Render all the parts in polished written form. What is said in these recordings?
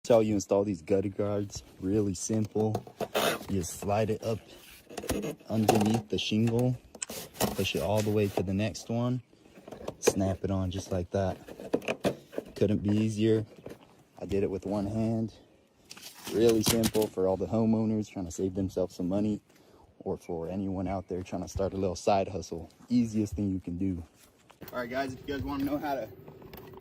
That's how you install these gutter guards. Really simple. You just slide it up underneath the shingle, push it all the way to the next one, snap it on just like that. Couldn't be easier. I did it with one hand. Really simple for all the homeowners trying to save themselves some money, or for anyone out there trying to start a little side hustle. Easiest thing you can do. All right guys, if you guys want to know how to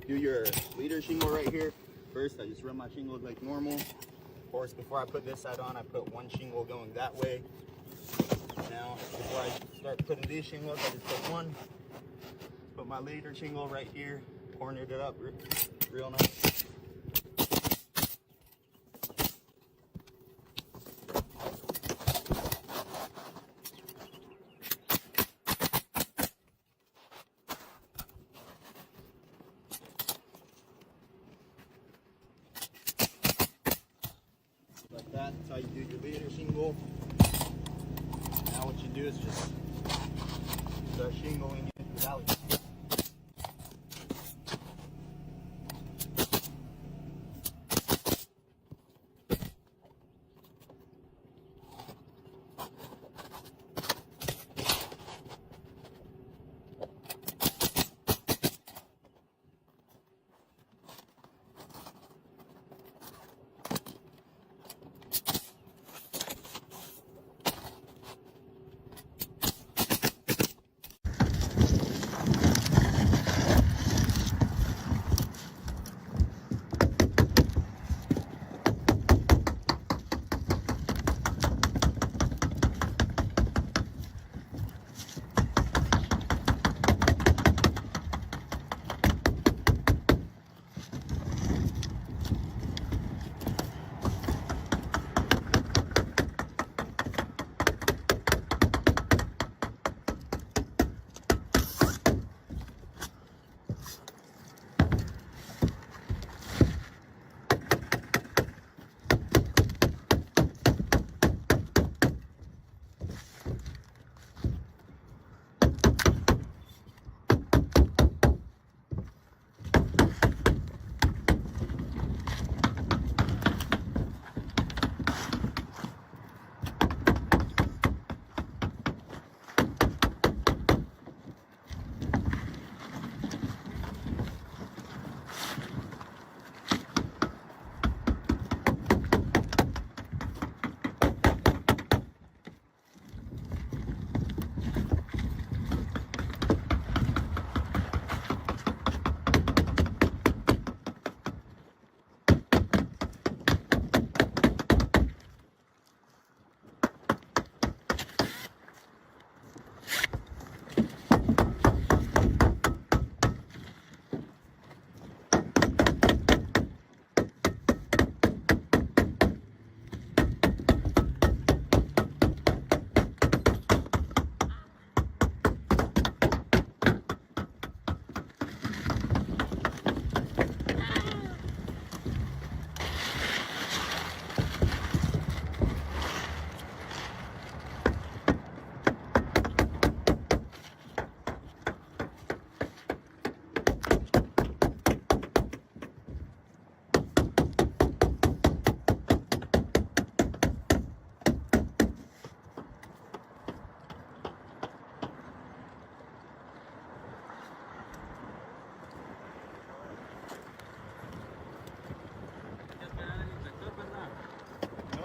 do your leader shingle right here, first I just run my shingles like normal. Of course, before I put this side on, I put one shingle going that way. Now, before I start putting these shingles, I just put one. Put my leader shingle right here, cornered it up real nice. Like that. That's how you do your leader shingle. Now what you do is just start shingling it without.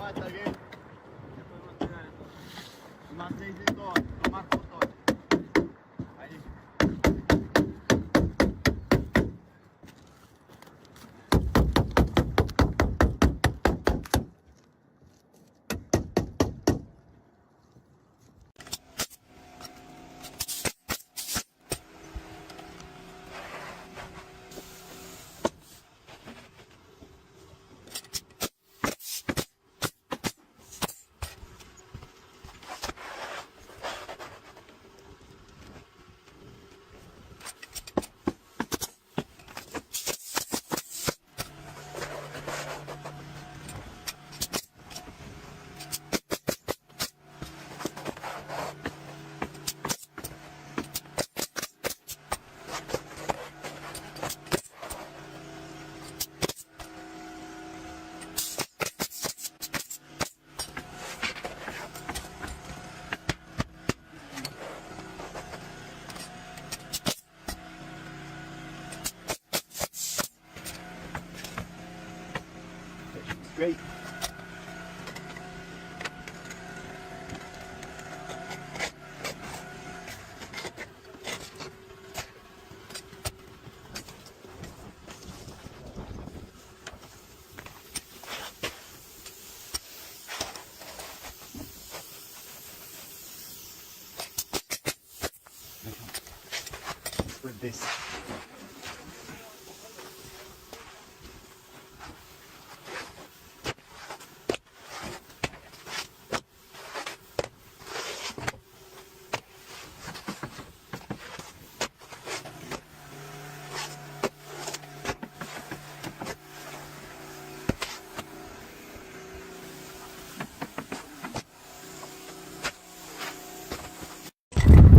Está bien. Más 600, más fotos. Ahí. straight. For this.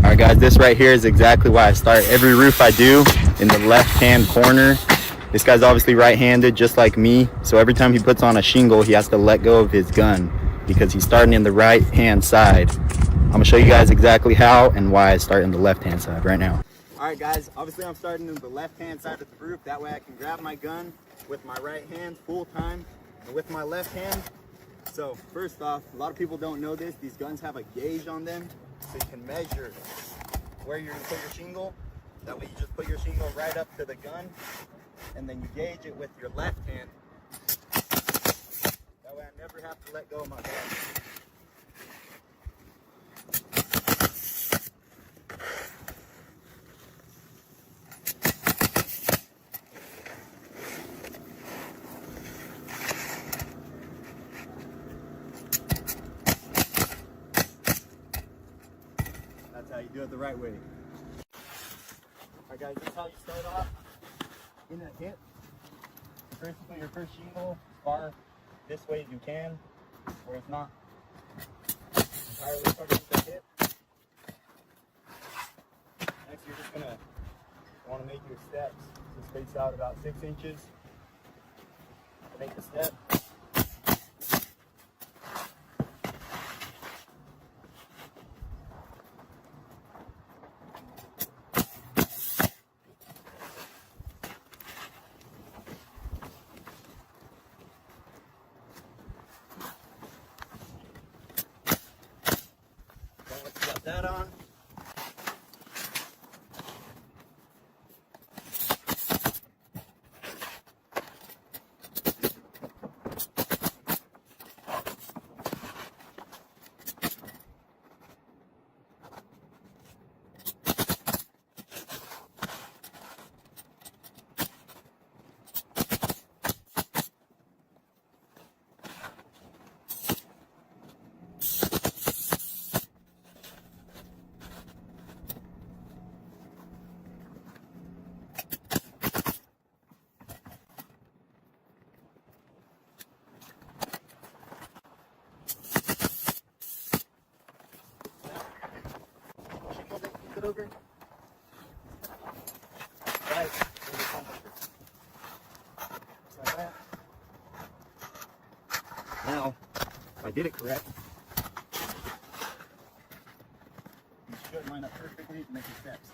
Alright guys, this right here is exactly why I start every roof I do in the left hand corner. This guy's obviously right-handed just like me, so every time he puts on a shingle he has to let go of his gun because he's starting in the right hand side. I'm gonna show you guys exactly how and why I start in the left hand side right now. Alright guys, obviously I'm starting in the left hand side of the roof, that way I can grab my gun with my right hand full time and with my left hand. So first off, a lot of people don't know this, these guns have a gauge on them, so you can measure where you're gonna put your shingle. That way you just put your shingle right up to the gun and then you gauge it with your left hand. That way I never have to let go of my gun. That's how you do it the right way. Alright guys, this is how you start off in a hip. First, put your first shingle as far this way as you can, where it's not entirely starting with the hip. Next, you're just gonna want to make your steps. So space out about 6 inches to make the step. Once you got that on, it over. Right. Just like that. Now, if I did it correct, you should line up perfectly to make your steps.